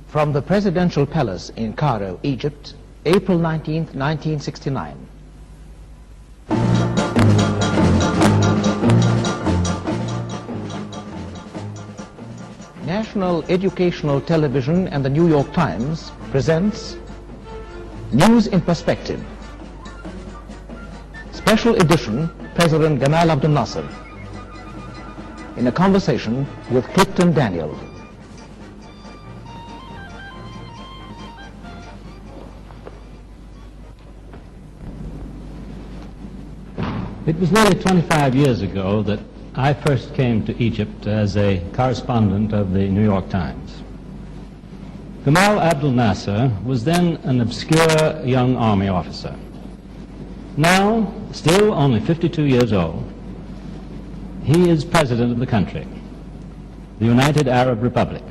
From the Presidential Palace in Cairo, Egypt, April 19, 1969. National Educational Television and the New York Times presents News in Perspective. Special edition, President Gamal Abdel Nasser, in a conversation with Clifton Daniel. It was nearly 25 years ago that I first came to Egypt as a correspondent of the New York Times. Gamal Abdel Nasser was then an obscure young army officer. Now, still only 52 years old, he is president of the country, the United Arab Republic,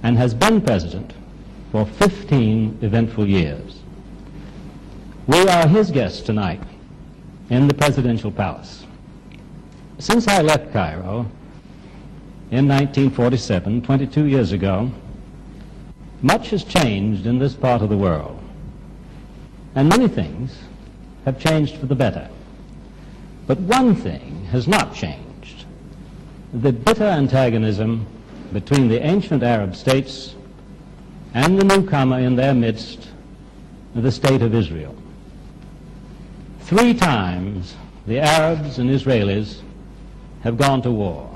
and has been president for 15 eventful years. We are his guests tonight in the presidential palace. Since I left Cairo in 1947, 22 years ago, much has changed in this part of the world, and many things have changed for the better. But one thing has not changed: the bitter antagonism between the ancient Arab states and the newcomer in their midst, the State of Israel. 3 times the Arabs and Israelis have gone to war: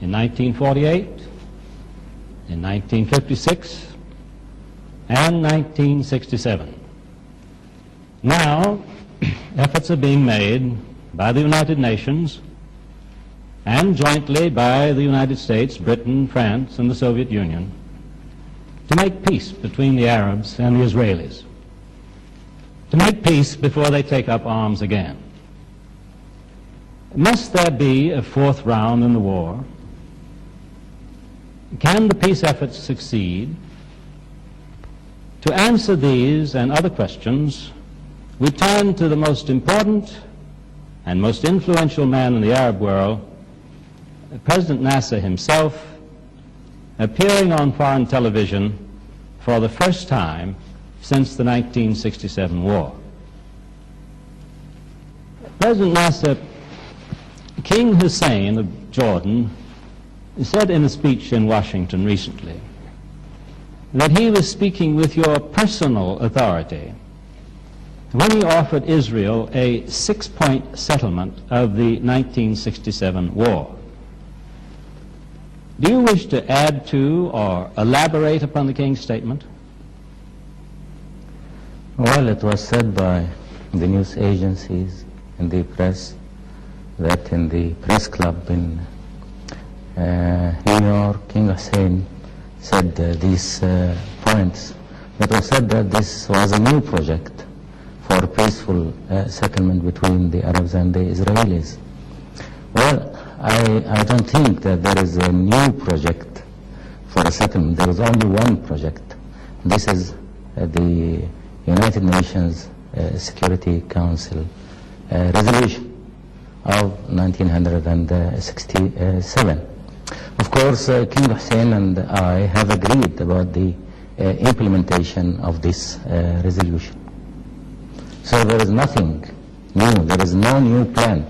in 1948, in 1956, and 1967. Now, efforts are being made by the United Nations and jointly by the United States, Britain, France, and the Soviet Union to make peace between the Arabs and the Israelis, to make peace before they take up arms again. Must there be a 4th round in the war? Can the peace efforts succeed? To answer these and other questions, we turn to the most important and most influential man in the Arab world, President Nasser himself, appearing on foreign television for the first time since the 1967 war. President Nasser, King Hussein of Jordan said in a speech in Washington recently that he was speaking with your personal authority when he offered Israel a 6-point settlement of the 1967 war. Do you wish to add to or elaborate upon the King's statement? Well, it was said by the news agencies and the press that in the press club in New York, King Hussein said these points. It was said that this was a new project for peaceful settlement between the Arabs and the Israelis. Well, I don't think that there is a new project for a settlement. There is only one project. This is the United Nations Security Council resolution of 1967. Of course, King Hussein and I have agreed about the implementation of this resolution. So there is nothing new. There is no new plan.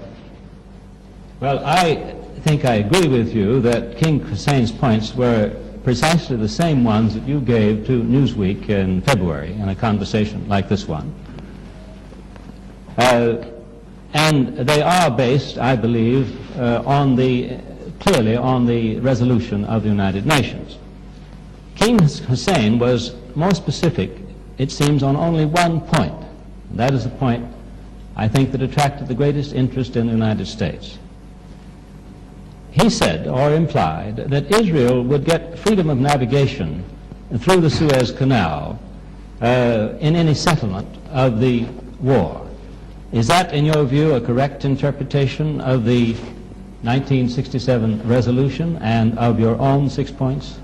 Well, I think I agree with you that King Hussein's points were precisely the same ones that you gave to Newsweek in February in a conversation like this one. And they are based, I believe, clearly on the resolution of the United Nations. King Hussein was more specific, it seems, on only one point. That is the point, I think, that attracted the greatest interest in the United States. He said, or implied, that Israel would get freedom of navigation through the Suez Canal in any settlement of the war. Is that, in your view, a correct interpretation of the 1967 resolution and of your own 6 points?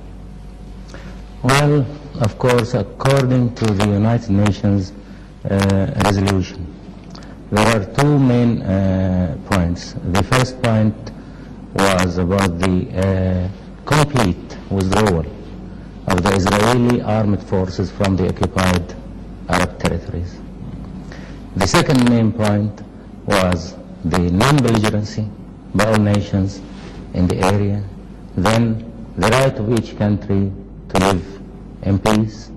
Well, of course, according to the United Nations resolution, there are 2 main points. The first point was about the complete withdrawal of the Israeli armed forces from the occupied Arab territories. The second main point was the non-belligerency by all nations in the area, then the right of each country to live in peace,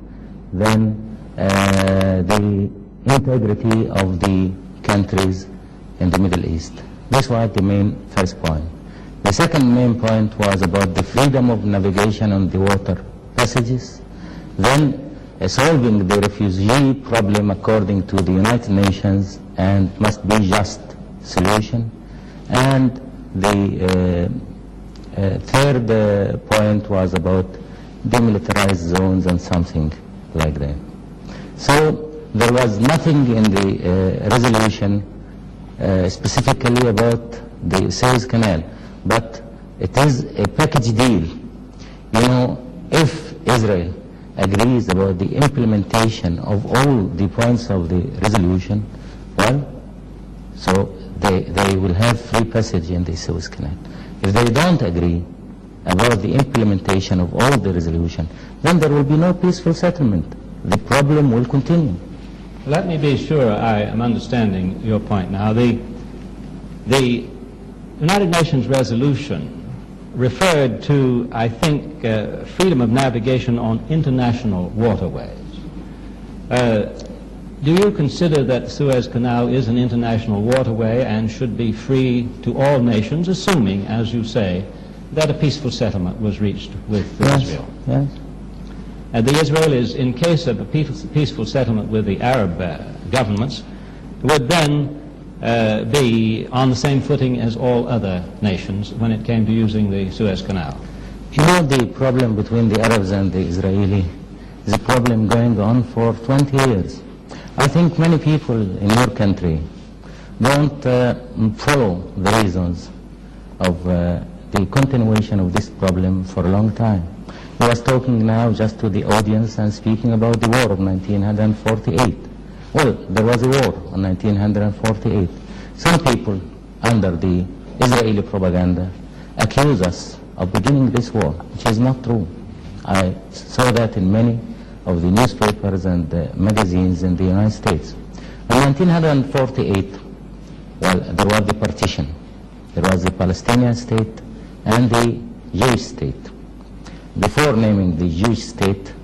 then the integrity of the countries in the Middle East. This was the main first point. The second main point was about the freedom of navigation on the water passages, then solving the refugee problem according to the United Nations and must be just solution, and the third point was about demilitarized zones and something like that. So there was nothing in the resolution specifically about the Suez Canal, but it is a package deal. You know, if Israel agrees about the implementation of all the points of the resolution, well, so they will have free passage in the Suez Canal. If they don't agree about the implementation of all the resolution, then there will be no peaceful settlement. The problem will continue. Let me be sure I am understanding your point now. The United Nations resolution referred to, I think, freedom of navigation on international waterways. Do you consider that the Suez Canal is an international waterway and should be free to all nations, assuming, as you say, that a peaceful settlement was reached with Israel? Yes. The Israelis, in case of a peaceful settlement with the Arab governments, would then be on the same footing as all other nations when it came to using the Suez Canal. You know, the problem between the Arabs and the Israeli is a problem going on for 20 years. I think many people in your country don't follow the reasons of the continuation of this problem for a long time. I was talking now just to the audience and speaking about the war of 1948. Well, there was a war in 1948. Some people under the Israeli propaganda accuse us of beginning this war, which is not true. I saw that in many of the newspapers and magazines in the United States. In 1948, well, there was the partition. There was the Palestinian state and the Jewish state. Before naming the Jewish state,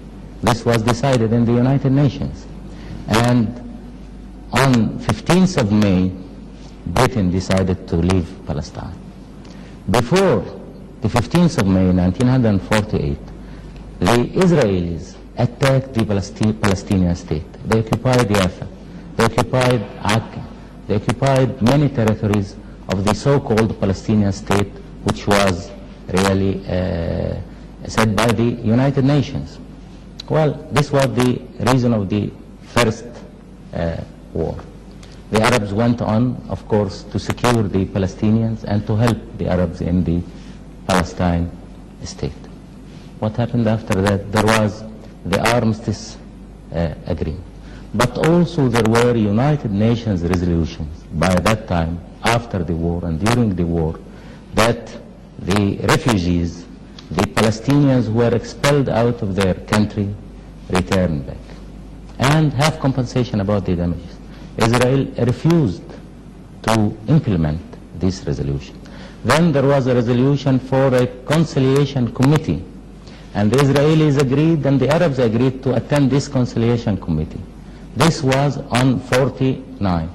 this was decided in the United Nations. And on 15th of May, Britain decided to leave Palestine. Before the 15th of May, 1948, the Israelis attacked the Palestinian state. They occupied Jaffa, they occupied Akka, they occupied many territories of the so-called Palestinian state, which was really said by the United Nations. Well, this was the reason of the first war. The Arabs went on, of course, to secure the Palestinians and to help the Arabs in the Palestine state. What happened after that? There was the armistice agreement. But also there were United Nations resolutions by that time, after the war and during the war, that the refugees, the Palestinians who were expelled out of their country, return back and have compensation about the damages. Israel refused to implement this resolution. Then there was a resolution for a conciliation committee, and the Israelis agreed and the Arabs agreed to attend this conciliation committee. This was on 49.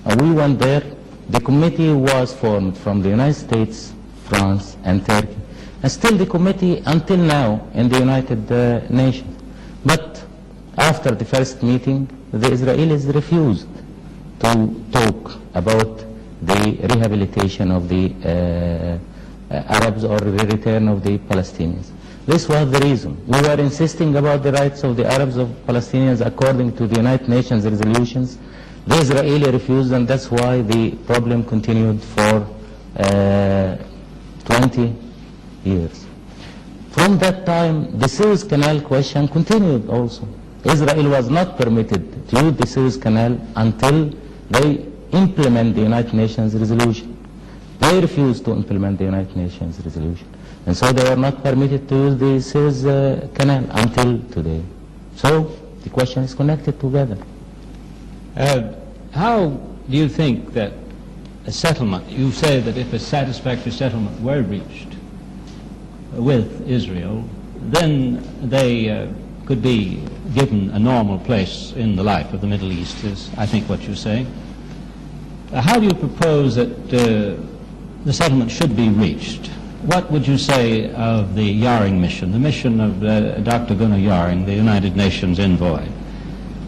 And we went there. The committee was formed from the United States, France, and Turkey. And still the committee until now in the United Nations. But after the first meeting, the Israelis refused to talk about the rehabilitation of the Arabs or the return of the Palestinians. This was the reason. We were insisting about the rights of the Arabs of Palestinians according to the United Nations resolutions. The Israeli refused, and that's why the problem continued for 20 years. From that time, the Suez Canal question continued also. Israel was not permitted to use the Suez Canal until they implement the United Nations resolution. They refused to implement the United Nations resolution. And so they were not permitted to use the Suez Canal until today. So the question is connected together. How do you think that a settlement, you say that if a satisfactory settlement were reached with Israel, then they could be given a normal place in the life of the Middle East, is I think what you're saying. How do you propose that the settlement should be reached? What would you say of the Yaring mission, the mission of Dr. Gunnar Yaring, the United Nations envoy?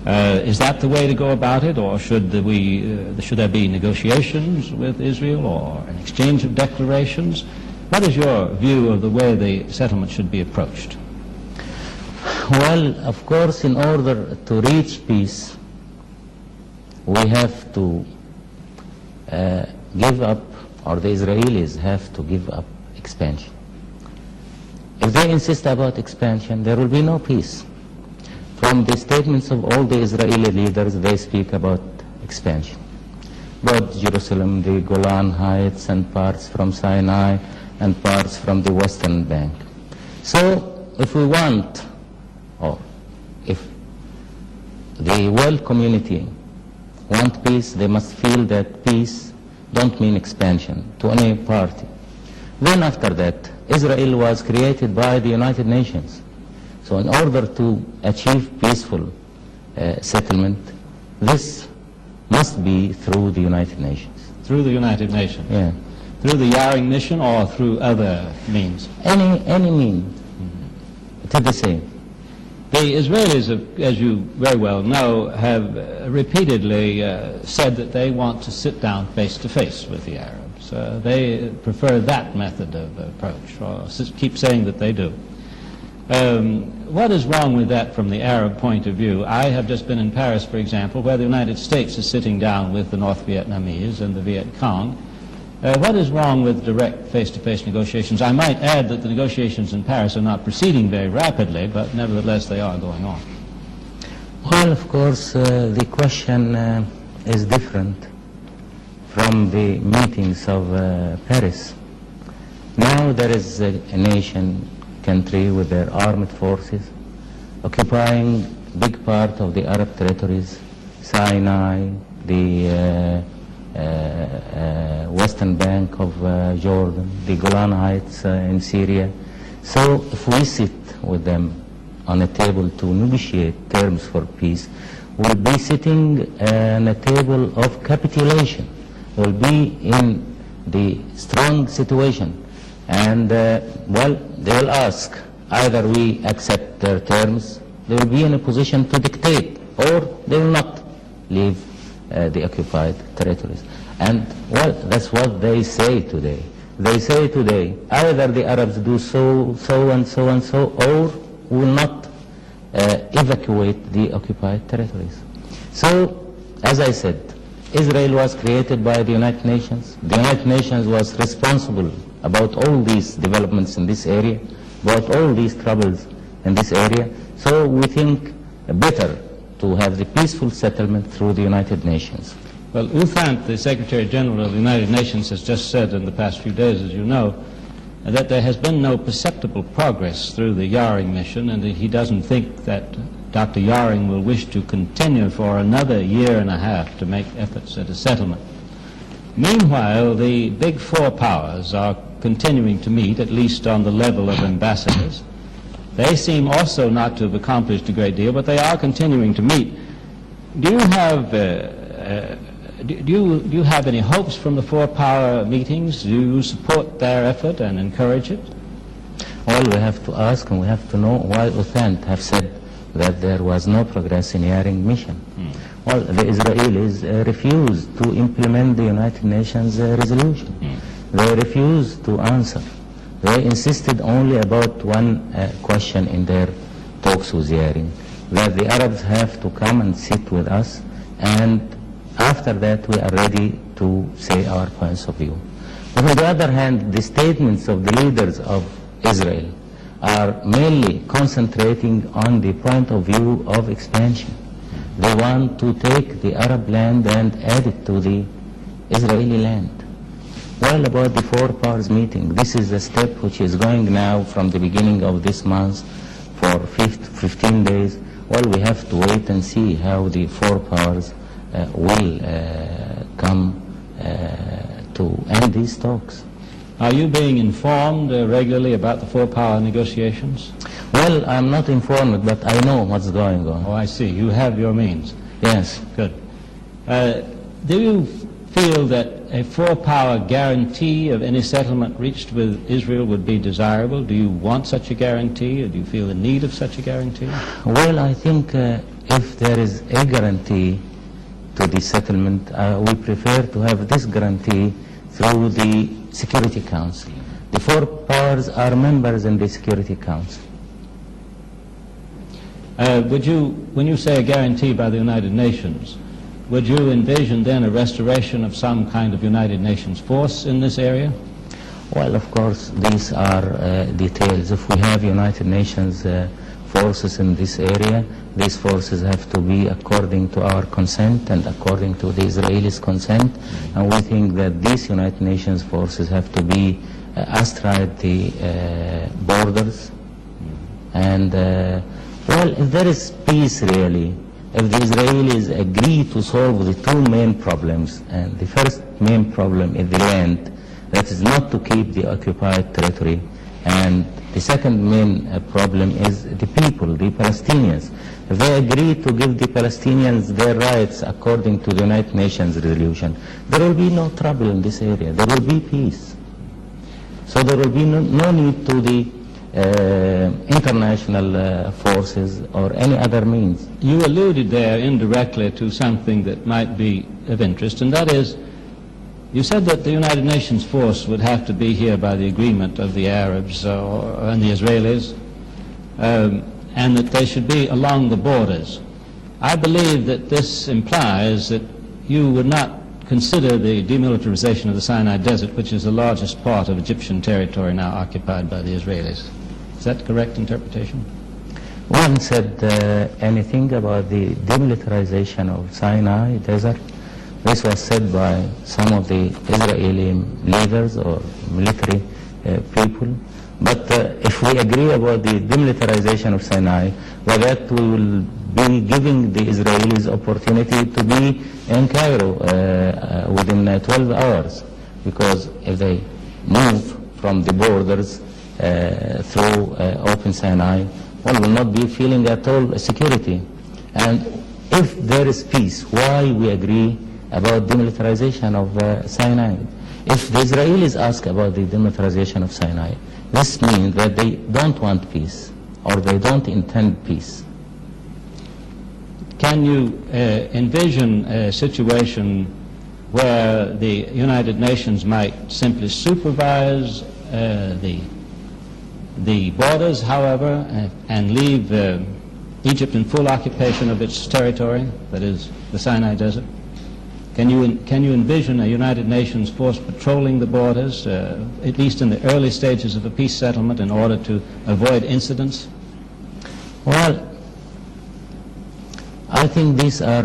Is that the way to go about it, or should there be negotiations with Israel or an exchange of declarations? What is your view of the way the settlement should be approached? Well, of course, in order to reach peace, we have to give up, or the Israelis have to give up expansion. If they insist about expansion, there will be no peace. From the statements of all the Israeli leaders, they speak about expansion. Both Jerusalem, the Golan Heights, and parts from Sinai, and parts from the Western Bank. So if we want, or if the world community want peace, they must feel that peace don't mean expansion to any party. Then after that, Israel was created by the United Nations. So in order to achieve peaceful settlement, this must be through the United Nations. Through the United Nations? Yeah. Through the Yaring mission or through other means? Any means. It's the same. The Israelis, as you very well know, have repeatedly said that they want to sit down face to face with the Arabs. They prefer that method of approach, or keep saying that they do. What is wrong with that from the Arab point of view? I have just been in Paris, for example, where the United States is sitting down with the North Vietnamese and the Viet Cong. What is wrong with direct face-to-face negotiations? I might add that the negotiations in Paris are not proceeding very rapidly, but nevertheless they are going on. Well, of course, the question is different from the meetings of Paris. Now there is a nation, country with their armed forces occupying big part of the Arab territories, Sinai, the Western Bank of Jordan, the Golan Heights in Syria. So if we sit with them on a table to negotiate terms for peace, we'll be sitting on a table of capitulation. We'll be in the strong situation. And, well, they'll ask, either we accept their terms, they will be in a position to dictate, or they will not leave the occupied territories. And, well, that's what they say today. They say today, either the Arabs do so and so and so, or will not evacuate the occupied territories. So, as I said, Israel was created by the United Nations. The United Nations was responsible about all these developments in this area, about all these troubles in this area. So we think better to have the peaceful settlement through the United Nations. Well, U Thant, the Secretary General of the United Nations, has just said in the past few days, as you know, that there has been no perceptible progress through the Yaring mission, and that he doesn't think that Dr. Yaring will wish to continue for another year and a half to make efforts at a settlement. Meanwhile, the big four powers are continuing to meet, at least on the level of ambassadors. They seem also not to have accomplished a great deal, but they are continuing to meet. Do you have do you have any hopes from the four-power meetings? Do you support their effort and encourage it? Well, we have to ask and we have to know why U Thant have said that there was no progress in Yaring mission. Well, the Israelis refused to implement the United Nations resolution. They refused to answer. They insisted only about one question in their talks with Yaring, that the Arabs have to come and sit with us, and after that we are ready to say our points of view. But on the other hand, the statements of the leaders of Israel are mainly concentrating on the point of view of expansion. They want to take the Arab land and add it to the Israeli land. Well, about the four powers meeting, this is a step which is going now from the beginning of this month for 15 days. Well, we have to wait and see how the four powers will come to end these talks. Are you being informed regularly about the four-power negotiations? Well, I'm not informed, but I know what's going on. Oh, I see. You have your means. Yes. Good. Do you feel that a four-power guarantee of any settlement reached with Israel would be desirable? Do you want such a guarantee, or do you feel the need of such a guarantee? Well, I think if there is a guarantee to the settlement, we prefer to have this guarantee through the Security Council. The four powers are members in the Security Council. Would you, when you say a guarantee by the United Nations, would you envision then a restoration of some kind of United Nations force in this area? Well, of course, these are details. If we have United Nations forces in this area, these forces have to be according to our consent and according to the Israelis' consent. And we think that these United Nations forces have to be astride the borders. And, well, if there is peace really, if the Israelis agree to solve the two main problems, and the first main problem is the land, that is not to keep the occupied territory, and the second main problem is the people, the Palestinians. If they agree to give the Palestinians their rights according to the United Nations resolution, there will be no trouble in this area. There will be peace. So there will be no need to the international forces or any other means. You alluded there indirectly to something that might be of interest, and that is, you said that the United Nations force would have to be here by the agreement of the Arabs and the Israelis, and that they should be along the borders. I believe that this implies that you would not consider the demilitarization of the Sinai Desert, which is the largest part of Egyptian territory now occupied by the Israelis. Is that correct interpretation? One said anything about the demilitarization of Sinai Desert. This was said by some of the Israeli leaders or military people. But if we agree about the demilitarization of Sinai, well, that we will be giving the Israelis opportunity to be in Cairo within 12 hours. Because if they move from the borders through open Sinai, one will not be feeling at all security. And if there is peace, why we agree about demilitarization of Sinai? If the Israelis ask about the demilitarization of Sinai, this means that they don't want peace or they don't intend peace. Can you envision a situation where the United Nations might simply supervise the borders, however, and leave Egypt in full occupation of its territory, that is, the Sinai Desert? Can you envision a United Nations force patrolling the borders, at least in the early stages of a peace settlement, in order to avoid incidents? Well, I think these are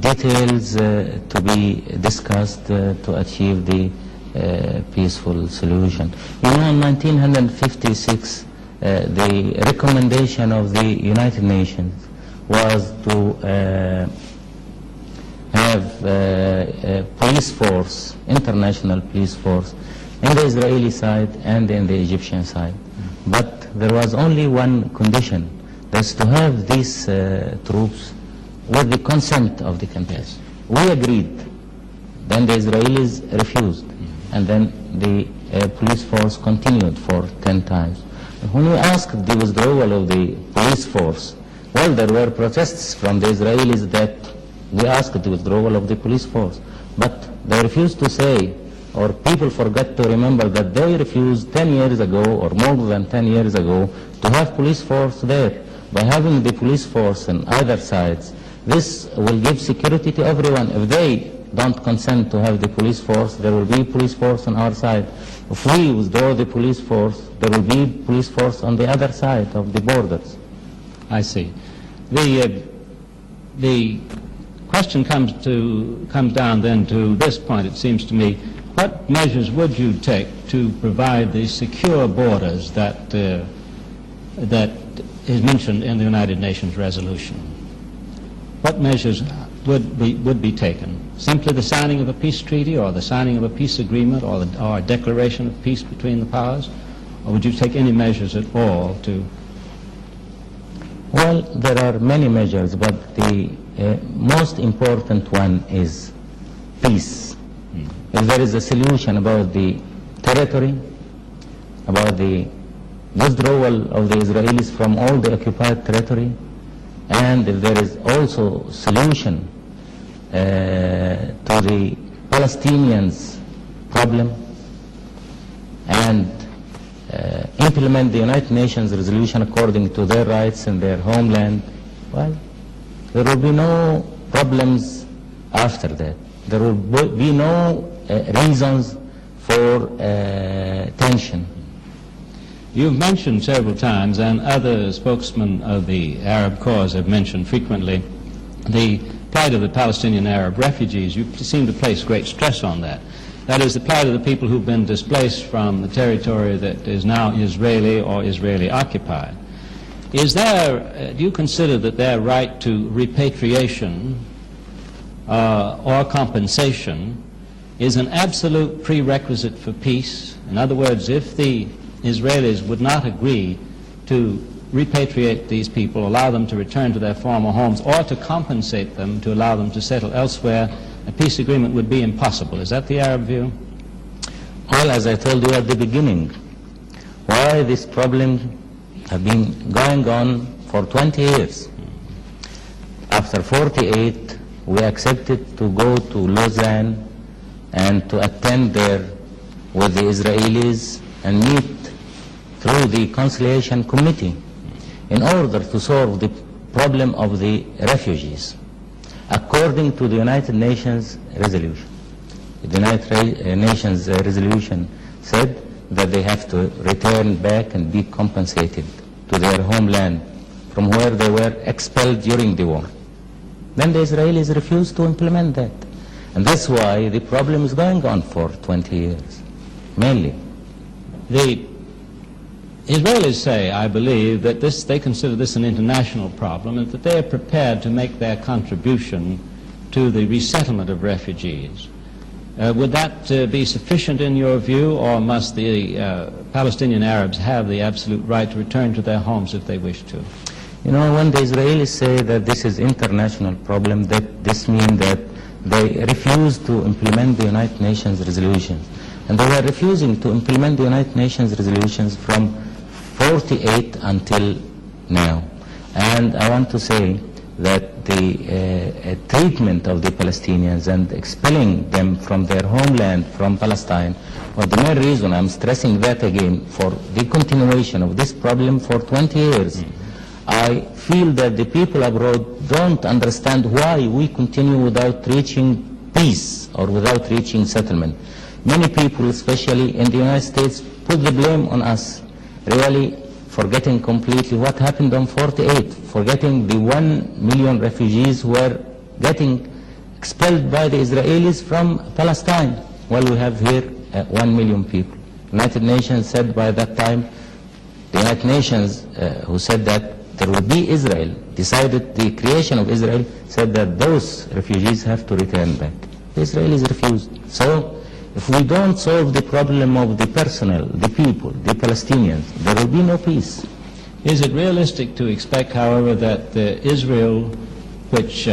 details to be discussed to achieve the peaceful solution. You know, in 1956, the recommendation of the United Nations was to have a police force, international police force, in the Israeli side and in the Egyptian side. But there was only one condition, that's to have these troops with the consent of the countries. We agreed, then the Israelis refused, and then the police force continued for 10 times. When we asked the withdrawal of the police force, well, there were protests from the Israelis that we asked the withdrawal of the police force, but they refused to say, or people forgot to remember that they refused 10 years ago, or more than 10 years ago, to have police force there. By having the police force on either sides, this will give security to everyone. If they don't consent to have the police force, there will be police force on our side. If we withdraw the police force, there will be police force on the other side of the borders. I see. The question comes down then to this point, it seems to me. what measures would you take to provide the secure borders that is mentioned in the United Nations resolution? What measures would be taken? Simply the signing of a peace treaty, or the signing of a peace agreement, or a declaration of peace between the powers? Or would you take any measures at all to... Well, there are many measures, but the most important one is peace. If there is a solution about the territory, about the withdrawal of the Israelis from all the occupied territory, and if there is also solution to the Palestinians' problem, and implement the United Nations resolution according to their rights in their homeland, well, there will be no problems after that. There will be no reasons for tension. You've mentioned several times, and other spokesmen of the Arab cause have mentioned frequently, the plight of the Palestinian Arab refugees. You seem to place great stress on that. That is, the plight of the people who've been displaced from the territory that is now Israeli or Israeli occupied. Is there, do you consider that their right to repatriation or compensation is an absolute prerequisite for peace? In other words, if the Israelis would not agree to repatriate these people, allow them to return to their former homes, or to compensate them to allow them to settle elsewhere, a peace agreement would be impossible. Is that the Arab view? Well, as I told you at the beginning, why this problem have been going on for 20 years. After 48, we accepted to go to Lausanne and to attend there with the Israelis and meet through the conciliation committee in order to solve the problem of the refugees according to the United Nations resolution. The United Nations resolution said that they have to return back and be compensated to their homeland from where they were expelled during the war. Then the Israelis refused to implement that. And that's why the problem is going on for 20 years, mainly. The Israelis say, I believe, that they consider this an international problem, and that they are prepared to make their contribution to the resettlement of refugees. Would that be sufficient in your view, or must the Palestinian Arabs have the absolute right to return to their homes if they wish to? You know, when the Israelis say that this is international problem, that this means that they refuse to implement the United Nations resolutions. And they were refusing to implement the United Nations resolutions from 48 until now. And I want to say that the treatment of the Palestinians and expelling them from their homeland, from Palestine, was the main reason, I'm stressing that again, for the continuation of this problem for 20 years. I feel that the people abroad don't understand why we continue without reaching peace or without reaching settlement. Many people, especially in the United States, put the blame on us, really forgetting completely what happened on 48, forgetting the 1 million refugees who were getting expelled by the Israelis from Palestine, while we have here 1 million people. United Nations said by that time, the United Nations who said that there will be Israel, decided the creation of Israel, said that those refugees have to return back. The Israelis refused. So if we don't solve the problem of the personnel, the people, the Palestinians, there will be no peace. Is it realistic to expect, however, that Israel, which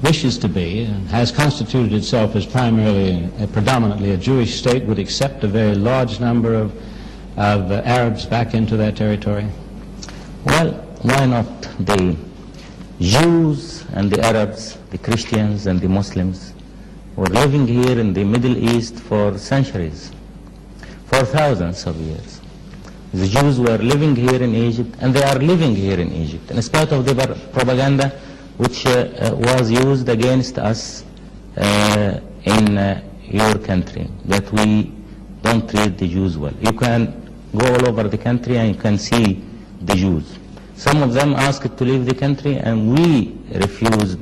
wishes to be and has constituted itself as predominantly a Jewish state, would accept a very large number of Arabs back into their territory? Well, why not? The Jews and the Arabs, the Christians and the Muslims, were living here in the Middle East for centuries, for thousands of years. The Jews were living here in Egypt, and they are living here in Egypt, in spite of the propaganda which was used against us in your country, that we don't treat the Jews well. You can go all over the country and you can see the Jews. Some of them asked to leave the country, and we refused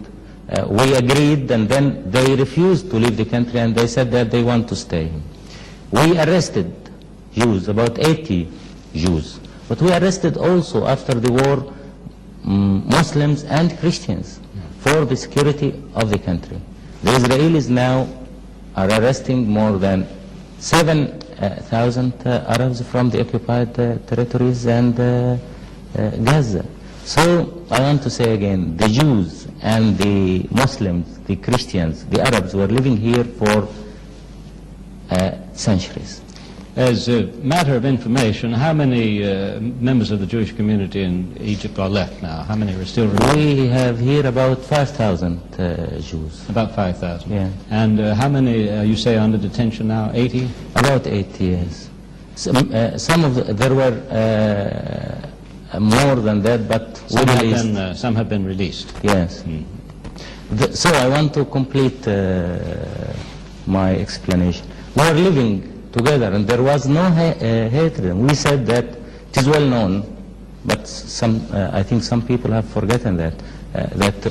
we agreed, and then they refused to leave the country, and they said that they want to stay. We arrested Jews, about 80 Jews, but we arrested also after the war Muslims and Christians for the security of the country. The Israelis now are arresting more than 7,000 Arabs from the occupied territories and Gaza. So I want to say again, the Jews and the Muslims, the Christians, the Arabs were living here for centuries. As a matter of information, how many members of the Jewish community in Egypt are left now? How many are still remaining? We have here about 5,000 Jews. About 5,000? Yeah. And how many, you say, under detention now? 80? About 80, yes. There were more than that, but some have been released. Yes. So I want to complete my explanation. We are living together, and there was no hatred. We said that it is well known, but I think some people have forgotten that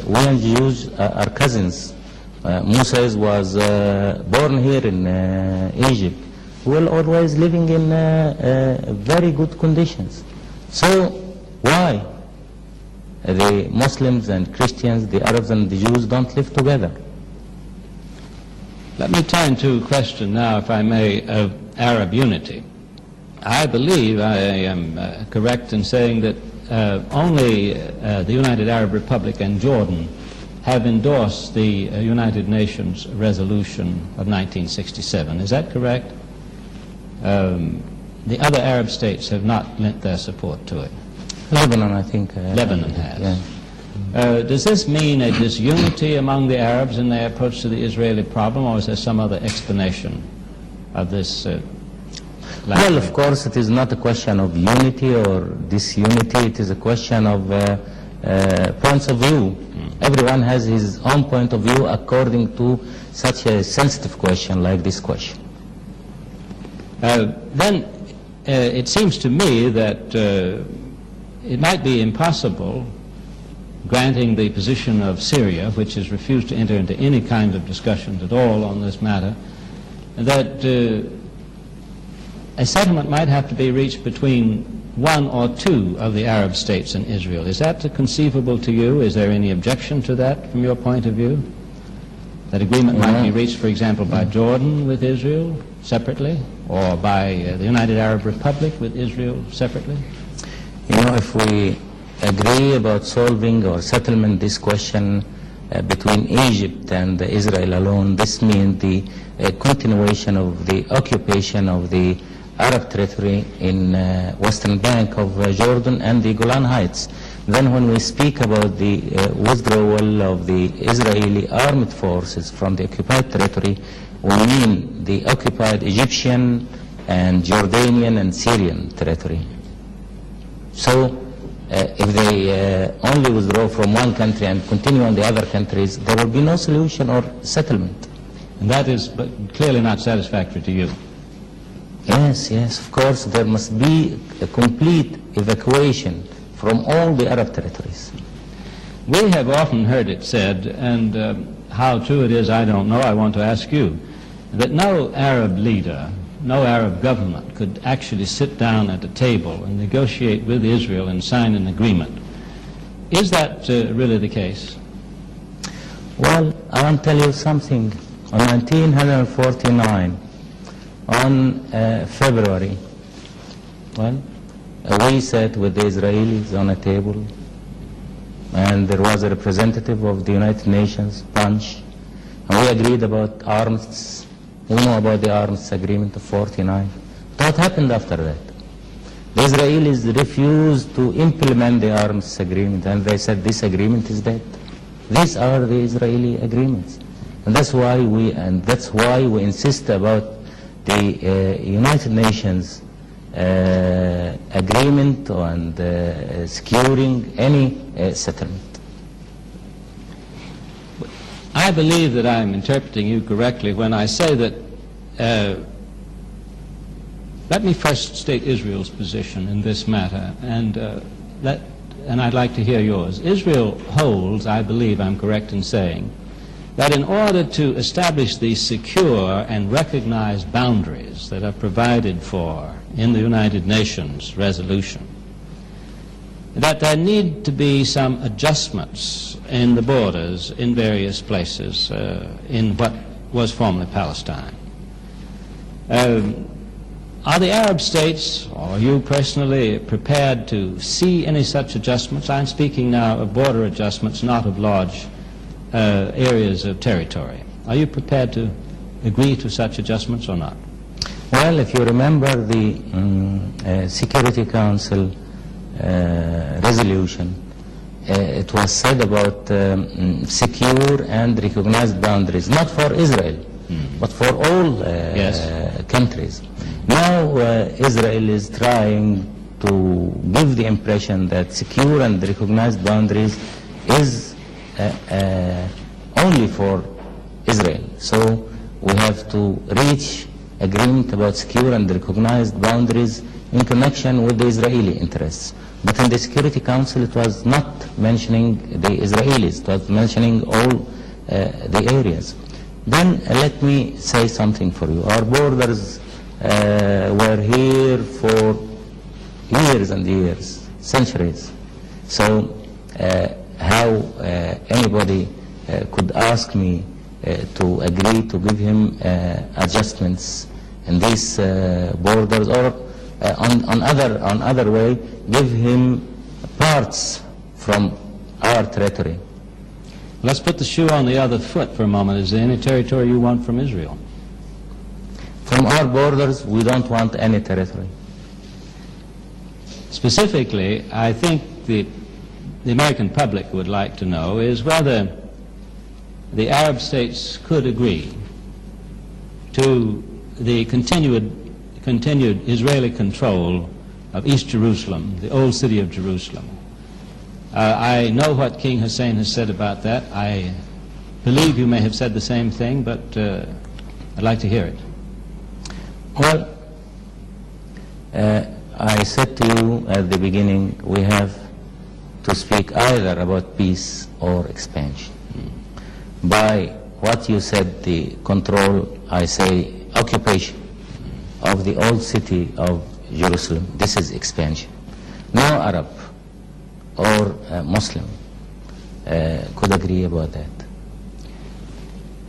we and Jews are cousins. Moses was born here in Egypt. We were always living in very good conditions. So why the Muslims and Christians, the Arabs and the Jews don't live together? Let me turn to a question now, if I may, of Arab unity. I believe I am correct in saying that only the United Arab Republic and Jordan have endorsed the United Nations resolution of 1967. Is that correct? The other Arab states have not lent their support to it. Lebanon, I think. Lebanon has. Yeah. Does this mean a disunity among the Arabs in their approach to the Israeli problem, or is there some other explanation of this? Well, of course, it is not a question of unity or disunity. It is a question of points of view. Everyone has his own point of view according to such a sensitive question like this question. Then it seems to me that it might be impossible, granting the position of Syria, which has refused to enter into any kind of discussions at all on this matter, that a settlement might have to be reached between one or two of the Arab states and Israel. Is that conceivable to you? Is there any objection to that from your point of view? That agreement might be reached, for example, by Jordan with Israel separately, or by the United Arab Republic with Israel separately? You know, if we agree about solving or settlement this question between Egypt and Israel alone, this means the continuation of the occupation of the Arab territory in western bank of Jordan and the Golan Heights. Then when we speak about the withdrawal of the Israeli armed forces from the occupied territory, we mean the occupied Egyptian and Jordanian and Syrian territory. So if they only withdraw from one country and continue on the other countries, there will be no solution or settlement. And that is clearly not satisfactory to you. Yes, yes, of course, there must be a complete evacuation from all the Arab territories. We have often heard it said, and how true it is I don't know, I want to ask you, that no Arab leader, no Arab government could actually sit down at a table and negotiate with Israel and sign an agreement. Is that really the case? Well, I want to tell you something. On 1949, on February, well, we sat with the Israelis on a table, and there was a representative of the United Nations, Punch, and we agreed about arms. We know about the arms agreement of 49. What happened after that? The Israelis refused to implement the arms agreement, and they said this agreement is dead. These are the Israeli agreements, and that's why we insist about the United Nations agreement on securing any settlement. I believe that I'm interpreting you correctly when I say that, let me first state Israel's position in this matter, and let and I'd like to hear yours. Israel holds, I believe I'm correct in saying, that in order to establish the secure and recognized boundaries that are provided for in the United Nations resolution, that there need to be some adjustments in the borders in various places in what was formerly Palestine. Are the Arab states, or you personally, prepared to see any such adjustments? I'm speaking now of border adjustments, not of large areas of territory. Are you prepared to agree to such adjustments or not? Well, if you remember the Security Council resolution, it was said about secure and recognized boundaries, not for Israel, but for all countries. Now Israel is trying to give the impression that secure and recognized boundaries is only for Israel. So we have to reach agreement about secure and recognized boundaries in connection with the Israeli interests. But in the Security Council it was not mentioning the Israelis, it was mentioning all the areas. Then let me say something for you. Our borders were here for years and years, centuries. So how anybody could ask me to agree to give him adjustments in these borders, or on other way, give him parts from our territory. Let's put the shoe on the other foot for a moment. Is there any territory you want from Israel? From our borders, we don't want any territory. Specifically, I think the American public would like to know is whether the Arab states could agree to the continued Israeli control of East Jerusalem, the old city of Jerusalem. I know what King Hussein has said about that. I believe you may have said the same thing, but I'd like to hear it. Well, I said to you at the beginning, we have to speak either about peace or expansion. By what you said, the control, I say occupation of the old city of Jerusalem, this is expansion. No Arab or Muslim could agree about that.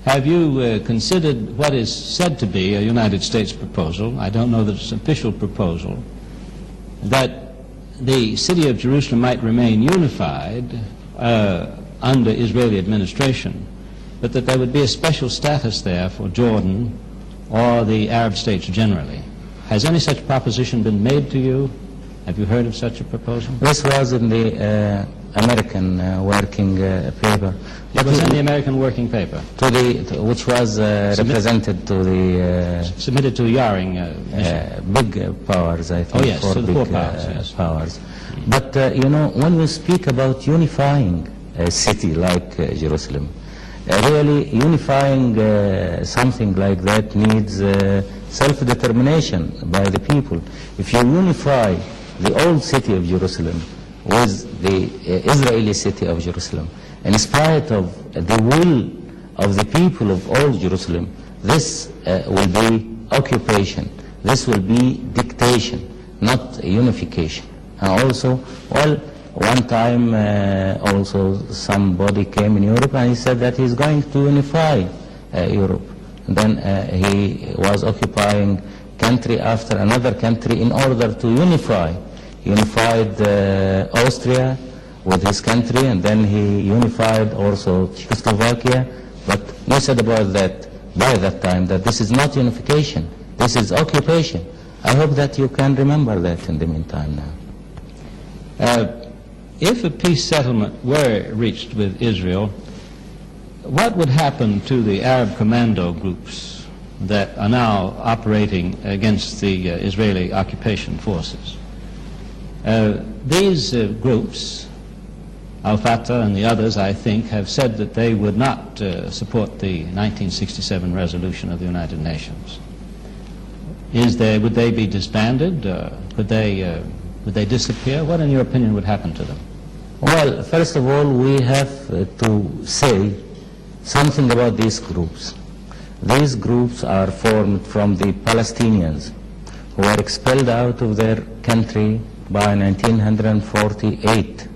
Have you considered what is said to be a United States proposal? I don't know that it's an official proposal, that the city of Jerusalem might remain unified under Israeli administration, but that there would be a special status there for Jordan or the Arab states generally. Has any such proposition been made to you? Have you heard of such a proposal? This was in the American working paper. It was in the American working paper? Which was represented to the... submitted to Yaring big powers, I think. Oh yes, for to the big four powers, yes. powers. But, you know, when you speak about unifying a city like Jerusalem, really unifying something like that needs self-determination by the people. If you unify the old city of Jerusalem with the Israeli city of Jerusalem, in spite of the will of the people of old Jerusalem, this will be occupation, this will be dictation, not unification. And also, well, one time also somebody came in Europe and he said that he's going to unify Europe. And then he was occupying country after another country in order to unify. He unified Austria with his country, and then he unified also Czechoslovakia. But you said about that by that time that this is not unification, this is occupation. I hope that you can remember that in the meantime now. If a peace settlement were reached with Israel, what would happen to the Arab commando groups that are now operating against the Israeli occupation forces? These groups, Al-Fatah and the others, I think, have said that they would not support the 1967 resolution of the United Nations. Would they be disbanded? Would they disappear? What, in your opinion, would happen to them? Well, first of all, we have to say something about these groups. These groups are formed from the Palestinians who were expelled out of their country by 1948.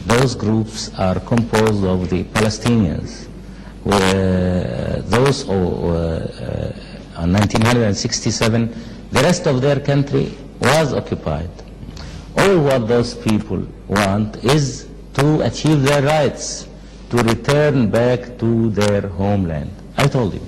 Those groups are composed of the Palestinians. Those in 1967, the rest of their country was occupied. All what those people want is to achieve their rights, to return back to their homeland. I told you,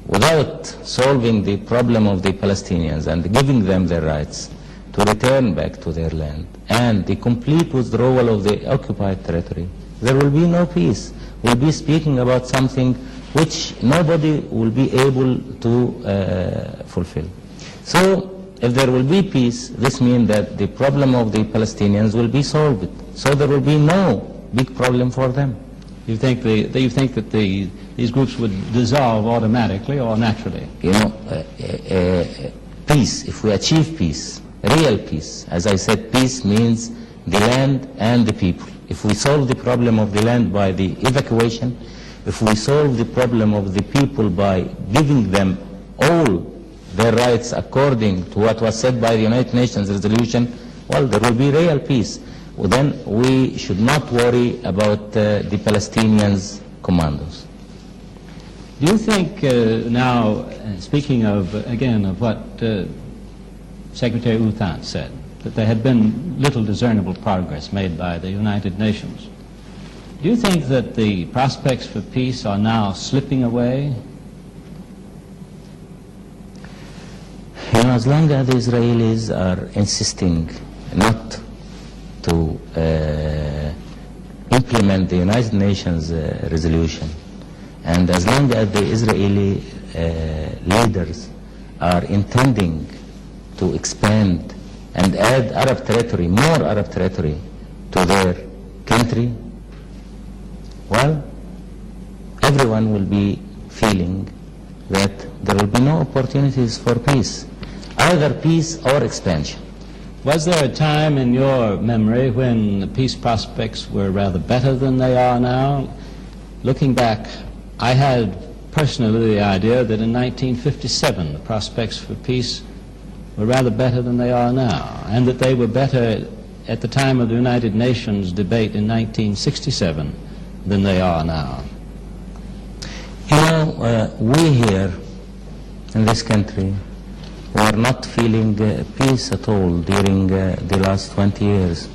without solving the problem of the Palestinians and giving them their rights to return back to their land and the complete withdrawal of the occupied territory, there will be no peace. We'll be speaking about something which nobody will be able to fulfill. So if there will be peace, this means that the problem of the Palestinians will be solved. So there will be no big problem for them. You think that these groups would dissolve automatically or naturally? You know, peace, if we achieve peace, real peace, as I said, peace means the land and the people. If we solve the problem of the land by the evacuation, if we solve the problem of the people by giving them all their rights according to what was said by the United Nations resolution, well, there will be real peace. Well, then we should not worry about the Palestinians' commandos. Do you think now, speaking of, again, of what Secretary U Thant said, that there had been little discernible progress made by the United Nations, do you think that the prospects for peace are now slipping away? You know, as long as the Israelis are insisting not to implement the United Nations resolution, and as long as the Israeli leaders are intending to expand and add Arab territory, more Arab territory to their country, well, everyone will be feeling that there will be no opportunities for peace, either peace or expansion. Was there a time in your memory when the peace prospects were rather better than they are now? Looking back, I had personally the idea that in 1957 the prospects for peace were rather better than they are now, and that they were better at the time of the United Nations debate in 1967 than they are now. You know, we here in this country were not feeling peace at all during the last 20 years.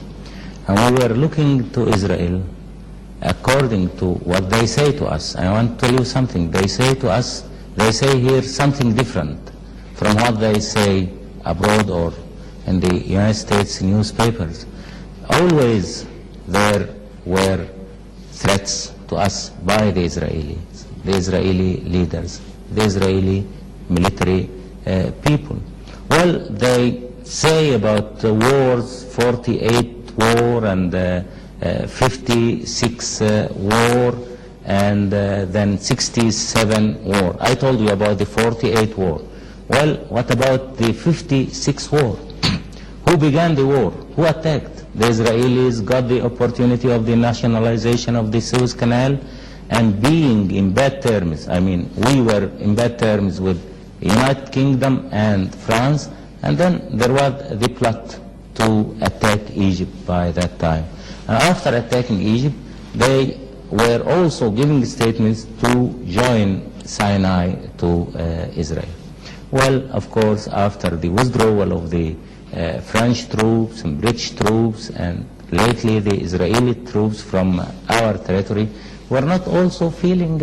And we were looking to Israel according to what they say to us. I want to tell you something. They say to us, they say here something different from what they say abroad or in the United States newspapers. Always there were threats to us by the Israelis, the Israeli leaders, the Israeli military people. Well, they say about wars, 48 war and 56 war and then 67 war. I told you about the 48 war. Well, what about the 56 war? Who began the war? Who attacked? The Israelis got the opportunity of the nationalization of the Suez Canal, and being in bad terms, I mean, we were in bad terms with the United Kingdom and France, and then there was the plot to attack Egypt by that time. And after attacking Egypt, they were also giving statements to join Sinai to Israel. Well, of course, after the withdrawal of the French troops and British troops and lately the Israeli troops from our territory, were not also feeling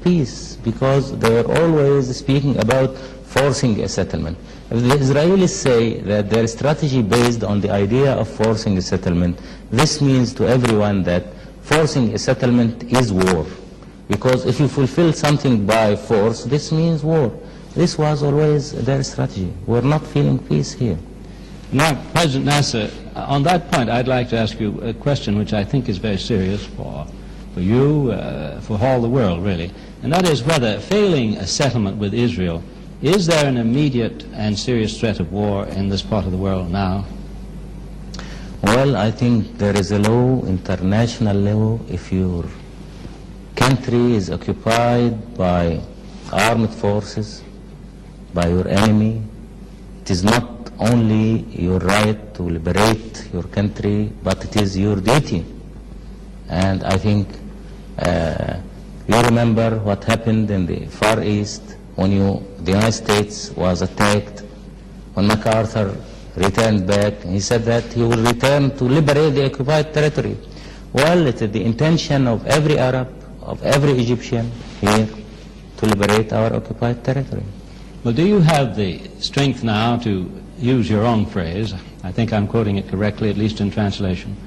peace, because they were always speaking about forcing a settlement. If the Israelis say that their strategy based on the idea of forcing a settlement, this means to everyone that forcing a settlement is war. Because if you fulfill something by force, this means war. This was always their strategy. We're not feeling peace here. Now, President Nasser, on that point, I'd like to ask you a question which I think is very serious for you, for all the world, really. And that is whether, failing a settlement with Israel, is there an immediate and serious threat of war in this part of the world now? Well, I think there is a law, international law, if your country is occupied by armed forces, by your enemy, it is not only your right to liberate your country, but it is your duty. And I think you remember what happened in the Far East when the United States was attacked, when MacArthur returned back. He said that he will return to liberate the occupied territory. Well, it is the intention of every Arab, of every Egyptian here to liberate our occupied territory. Well, do you have the strength now, to use your own phrase, I think I'm quoting it correctly, at least in translation,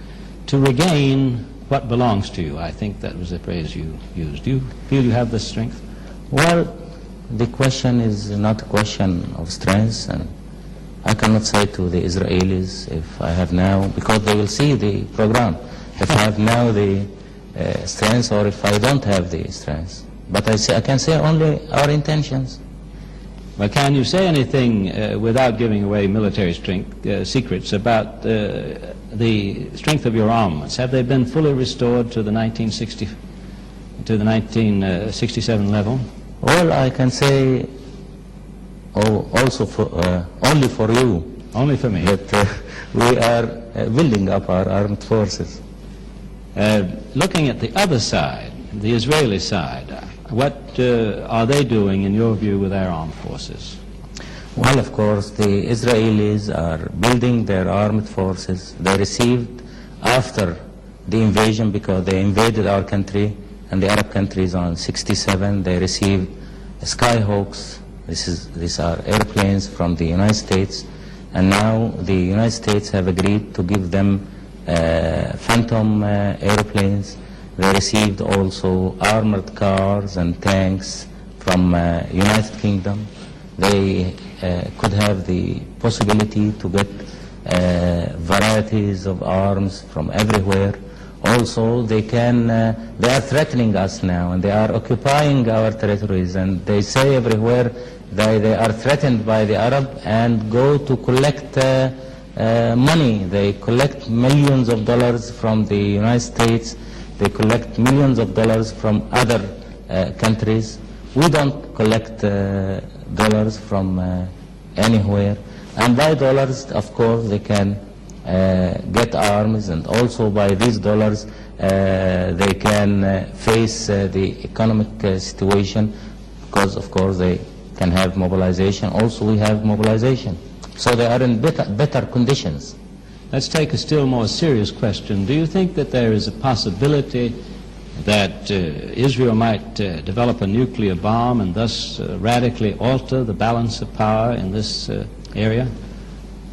to regain what belongs to you? I think that was the phrase you used. Do you feel you have the strength? Well, the question is not a question of strength, and I cannot say to the Israelis if I have now, because they will see the program, if I have now the strength or if I don't have the strength. But I can say only our intentions. Well, can you say anything without giving away military strength, secrets about the strength of your armaments? Have they been fully restored to the 1967 level? Well, I can say also only for you. Only for me. That we are building up our armed forces. Looking at the other side, the Israeli side, what are they doing, in your view, with their armed forces? Well, of course, the Israelis are building their armed forces. They received, after the invasion, because they invaded our country and the Arab countries on 1967, they received Skyhawks. These are airplanes from the United States, and now the United States have agreed to give them Phantom airplanes. They received also armored cars and tanks from United Kingdom. They could have the possibility to get varieties of arms from everywhere. Also, they are threatening us now, and they are occupying our territories, and they say everywhere they are threatened by the Arab and go to collect money. They collect millions of dollars from the United States. They collect millions of dollars from other countries. We don't collect dollars from anywhere. And by dollars, of course, they can get arms, and also by these dollars they can face the economic situation, because, of course, they can have mobilization. Also, we have mobilization. So they are in better conditions. Let's take a still more serious question. Do you think that there is a possibility that Israel might develop a nuclear bomb and thus radically alter the balance of power in this area?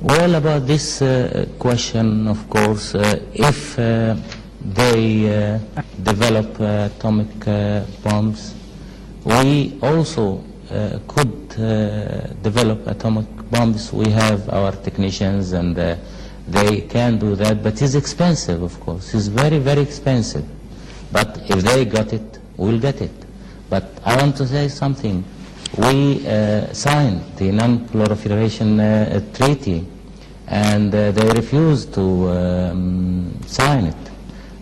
Well, about this question, of course, if they develop atomic bombs, we also could develop atomic bombs. We have our technicians, and they can do that, but it's expensive, of course. It's very, very expensive. But if they got it, we'll get it. But I want to say something. We signed the non-proliferation treaty, and they refused to sign it.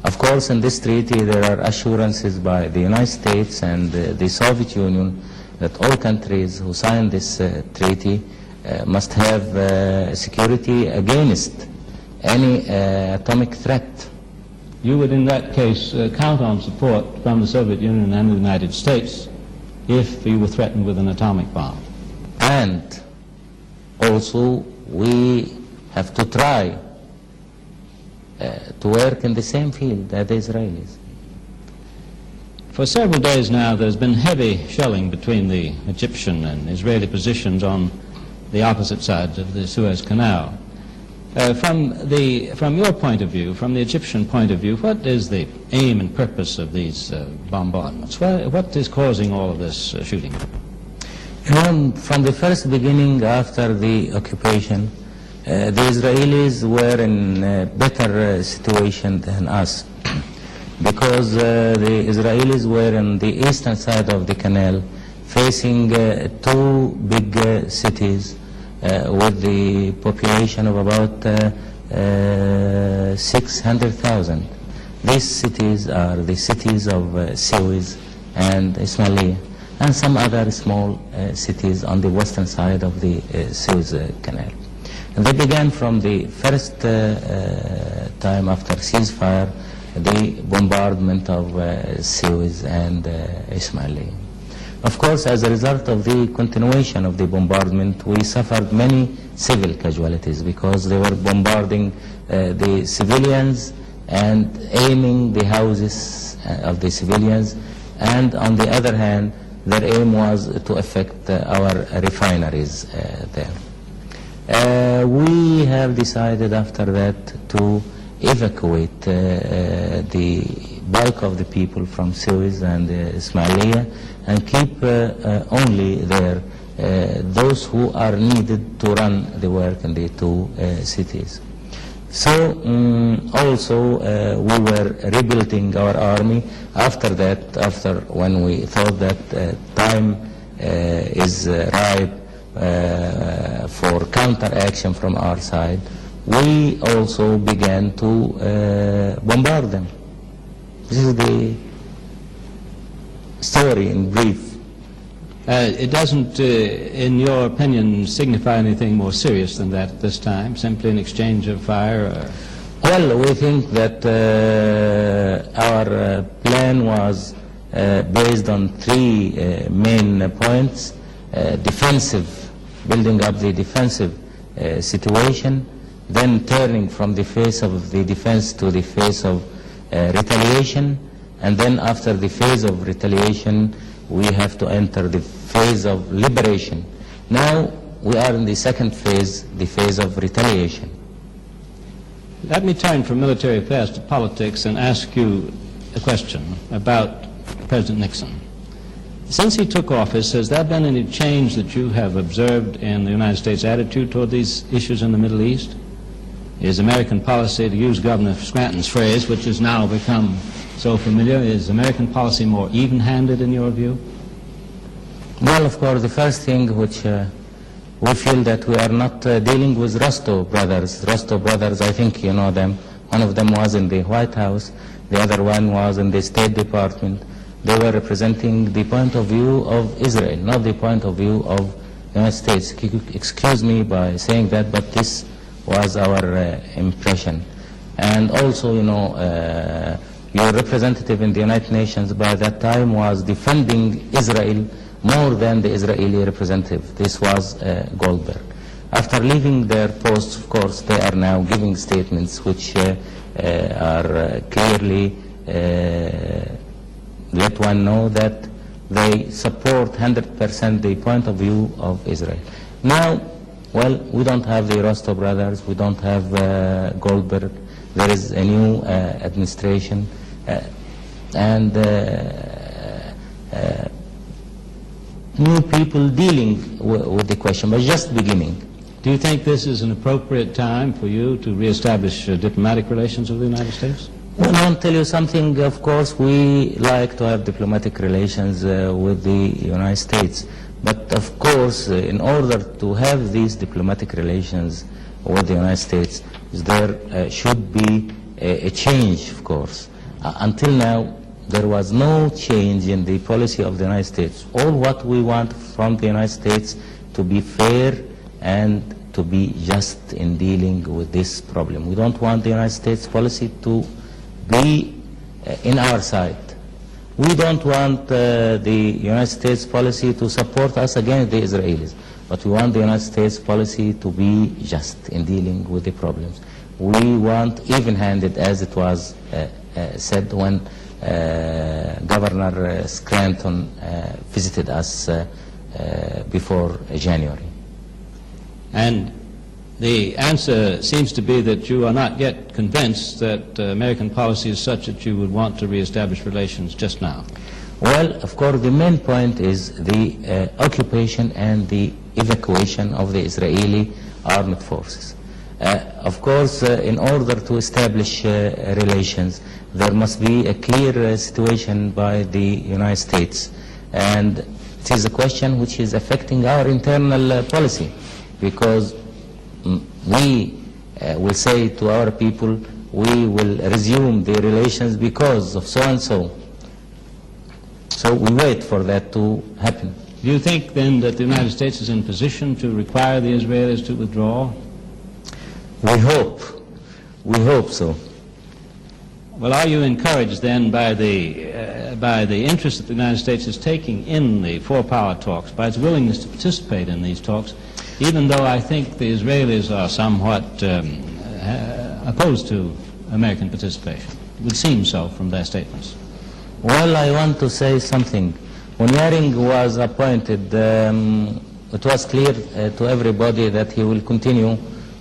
Of course, in this treaty there are assurances by the United States and the Soviet Union that all countries who sign this treaty must have security against any atomic threat. You would, in that case, count on support from the Soviet Union and the United States if you were threatened with an atomic bomb. And also, we have to try to work in the same field as the Israelis. For several days now, there's been heavy shelling between the Egyptian and Israeli positions on the opposite sides of the Suez Canal. From your point of view, from the Egyptian point of view, what is the aim and purpose of these bombardments? What is causing all of this shooting? You know, from the first beginning after the occupation, the Israelis were in a better situation than us, because the Israelis were on the eastern side of the canal, facing two big cities with the population of about 600,000. These cities are the cities of Suez and Ismailia, and some other small cities on the western side of the Suez Canal. And they began from the first time after ceasefire, the bombardment of Suez and Ismailia. Of course, as a result of the continuation of the bombardment, we suffered many civil casualties because they were bombarding the civilians and aiming the houses of the civilians, and on the other hand, their aim was to affect our refineries there. We have decided after that to evacuate the bulk of the people from Suez and Ismailia and keep only there those who are needed to run the work in the two cities. So also we were rebuilding our army after that, after when we thought that time is ripe for counteraction from our side, we also began to bombard them. This is the story in brief. It doesn't, in your opinion, signify anything more serious than that at this time, simply an exchange of fire? Well, we think that our plan was based on three main points: defensive, building up the defensive situation, then turning from the phase of the defense to the phase of retaliation, and then after the phase of retaliation, we have to enter the phase of liberation. Now we are in the second phase, the phase of retaliation. Let me turn from military affairs to politics and ask you a question about President Nixon. Since he took office, has there been any change that you have observed in the United States' attitude toward these issues in the Middle East? Is American policy, to use Governor Scranton's phrase, which has now become so familiar, is American policy more even-handed in your view? Well, of course, the first thing which we feel that we are not dealing with Rostov brothers. Rostov brothers, I think you know them. One of them was in the White House, the other one was in the State Department. They were representing the point of view of Israel, not the point of view of the United States. Excuse me by saying that, but this was our impression. And also, you know, your representative in the United Nations by that time was defending Israel more than the Israeli representative. This was Goldberg. After leaving their posts, of course, they are now giving statements which are clearly let one know that they support 100% the point of view of Israel. Now, well, we don't have the Rostov brothers, we don't have Goldberg. There is a new administration, and new people dealing with the question, but just beginning. Do you think this is an appropriate time for you to reestablish diplomatic relations with the United States? Well, I want to tell you something. Of course, we like to have diplomatic relations with the United States. But of course, in order to have these diplomatic relations with the United States, there should be a change, of course. Until now, there was no change in the policy of the United States. All what we want from the United States to be fair and to be just in dealing with this problem. We don't want the United States policy to be in our side. We don't want the United States policy to support us against the Israelis, but we want the United States policy to be just in dealing with the problems. We want even-handed, as it was said when Governor Scranton visited us before January. And the answer seems to be that you are not yet convinced that American policy is such that you would want to reestablish relations just now. Well, of course, the main point is the occupation and the evacuation of the Israeli armed forces. Of course, in order to establish relations, there must be a clear situation by the United States. And it is a question which is affecting our internal policy, because we will say to our people, we will resume the relations because of so and so. So we wait for that to happen. Do you think then that the United States is in position to require the Israelis to withdraw? We hope so. Well, are you encouraged then by the interest that the United States is taking in the four-power talks, by its willingness to participate in these talks, even though I think the Israelis are somewhat opposed to American participation? It would seem so from their statements. Well, I want to say something. When Yaring was appointed, it was clear to everybody that he will continue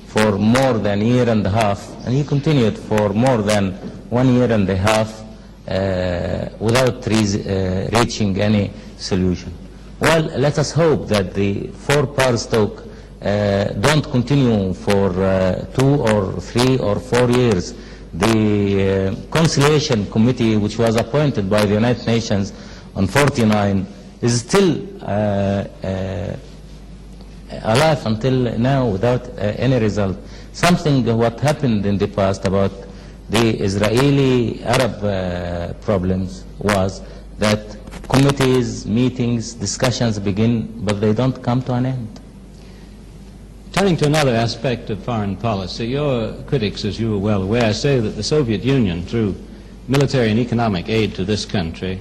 for more than a year and a half, and he continued for more than 1 year and a half without reaching any solution. Well, let us hope that the four-power talk don't continue for 2 or 3 or 4 years. The Conciliation Committee, which was appointed by the United Nations on 49, is still alive until now without any result. Something what happened in the past about the Israeli-Arab problems was that committees, meetings, discussions begin, but they don't come to an end. Turning to another aspect of foreign policy, your critics, as you are well aware, say that the Soviet Union, through military and economic aid to this country,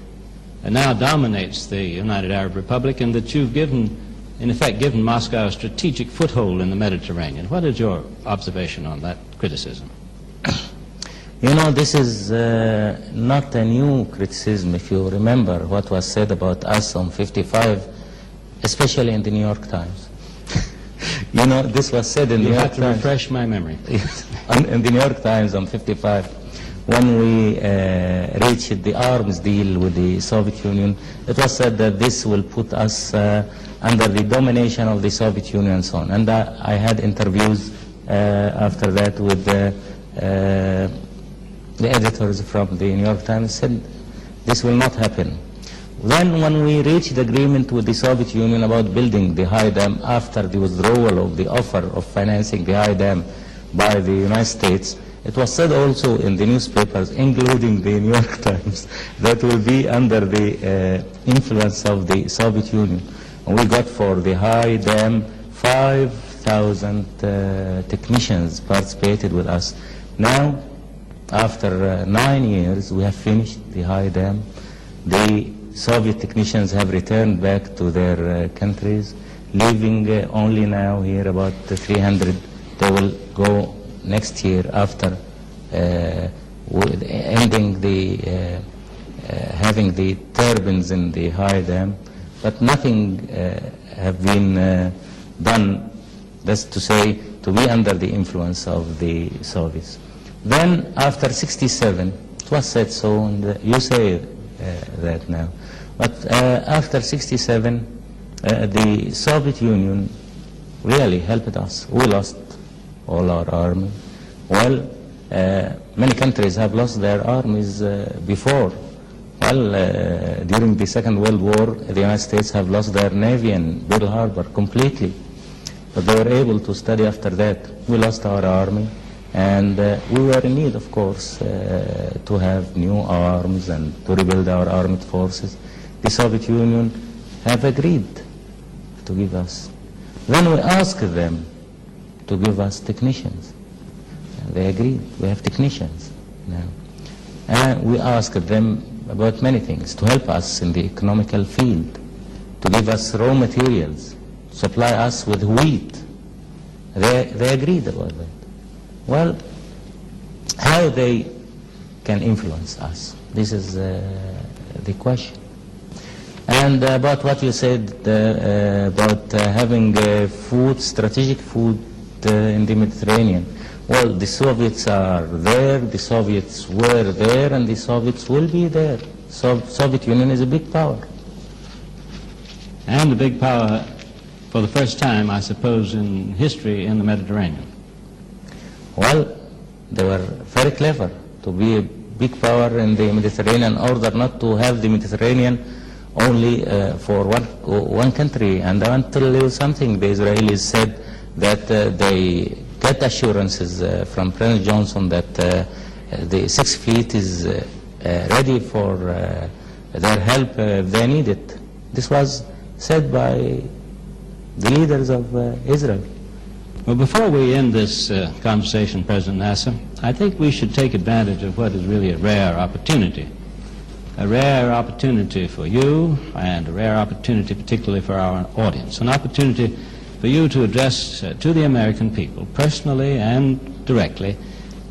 now dominates the United Arab Republic, and that you've in effect given Moscow a strategic foothold in the Mediterranean. What is your observation on that criticism? You know, this is not a new criticism. If you remember what was said about us on 55, especially in the New York Times. You know, this was said in the New York Times. You have to refresh my memory. In the New York Times on 55, when we reached the arms deal with the Soviet Union, it was said that this will put us under the domination of the Soviet Union and so on. And I had interviews after that with the editors from the New York Times said this will not happen. Then when we reached agreement with the Soviet Union about building the high dam after the withdrawal of the offer of financing the high dam by the United States, it was said also in the newspapers, including the New York Times, that will be under the influence of the Soviet Union. And we got for the high dam 5,000 technicians participated with us. Now, after 9 years, we have finished the high dam. The Soviet technicians have returned back to their countries, leaving only now here about 300. They will go next year after ending the having the turbines in the high dam, but nothing have been done. That's to say, to be under the influence of the Soviets. Then after 67, it was said so, and you say that now. But after 67, the Soviet Union really helped us. We lost all our army. Well, many countries have lost their armies before. Well, during the Second World War, the United States have lost their navy in Pearl Harbor completely. But they were able to study after that. We lost our army. And we were in need, of course, to have new arms and to rebuild our armed forces. The Soviet Union have agreed to give us. Then we asked them to give us technicians. And they agreed. We have technicians now. And we asked them about many things, to help us in the economical field, to give us raw materials, supply us with wheat. They agreed about that. Well, how they can influence us? This is the question. And about what you said about having food, strategic food in the Mediterranean. Well, the Soviets are there, the Soviets were there, and the Soviets will be there. Soviet Union is a big power. And a big power for the first time, I suppose, in history in the Mediterranean. Well, they were very clever to be a big power in the Mediterranean in order not to have the Mediterranean only for one country. And I want to tell you something. The Israelis said that they get assurances from President Johnson that the Sixth Fleet is ready for their help if they need it. This was said by the leaders of Israel. Well, before we end this conversation, President Nasser, I think we should take advantage of what is really a rare opportunity for you and a rare opportunity particularly for our audience, an opportunity for you to address to the American people, personally and directly,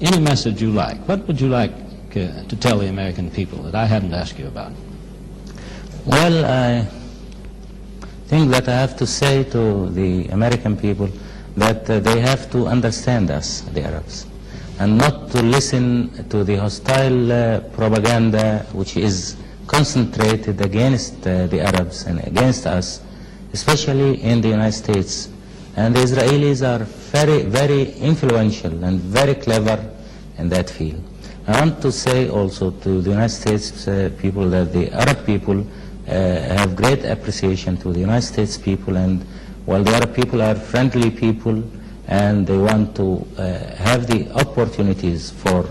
any message you like. What would you like to tell the American people that I haven't asked you about? Well, I think that I have to say to the American people that they have to understand us, the Arabs, and not to listen to the hostile propaganda which is concentrated against the Arabs and against us, especially in the United States. And the Israelis are very, very influential and very clever in that field. I want to say also to the United States people that the Arab people have great appreciation to the United States people, and while the Arab people are friendly people and they want to have the opportunities for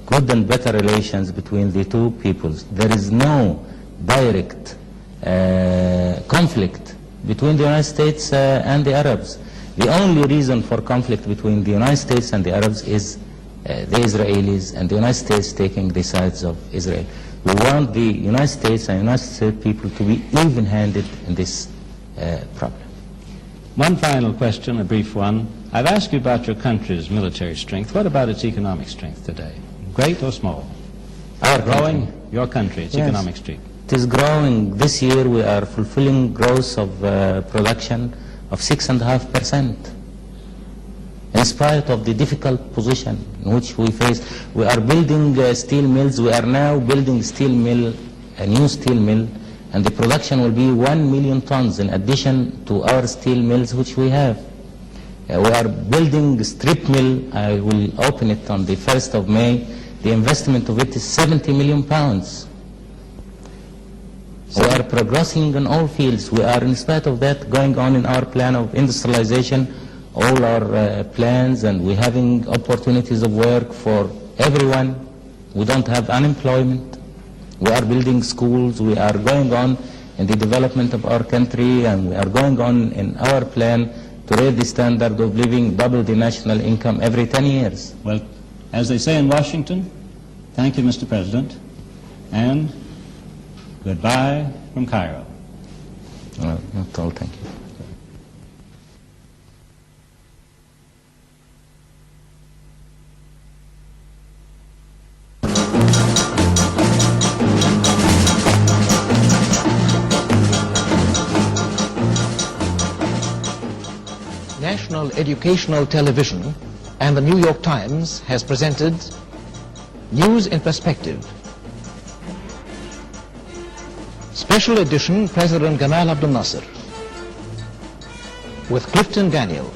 good and better relations between the two peoples, there is no direct conflict between the United States and the Arabs. The only reason for conflict between the United States and the Arabs is the Israelis and the United States taking the sides of Israel. We want the United States and United States people to be even-handed in this problem. One final question, a brief one. I've asked you about your country's military strength. What about its economic strength today? Great or small? Our Growing? country. Your country, its Yes. economic strength. It is growing. This year we are fulfilling growth of production of 6.5%. In spite of the difficult position in which we face, we are building steel mills. We are now building steel mill, a new steel mill, and the production will be 1 million tons in addition to our steel mills which we have. We are building a strip mill. I will open it on the 1st of May. The investment of it is 70 million pounds. We are progressing in all fields. We are, in spite of that, going on in our plan of industrialization, all our plans, and we're having opportunities of work for everyone. We don't have unemployment. We are building schools. We are going on in the development of our country, and we are going on in our plan to raise the standard of living, double the national income every 10 years. Well, as they say in Washington, thank you, Mr. President, and goodbye from Cairo. Not all, thank you. National Educational Television and the New York Times has presented News in Perspective. Special edition President Gamal Nasser with Clifton Daniel.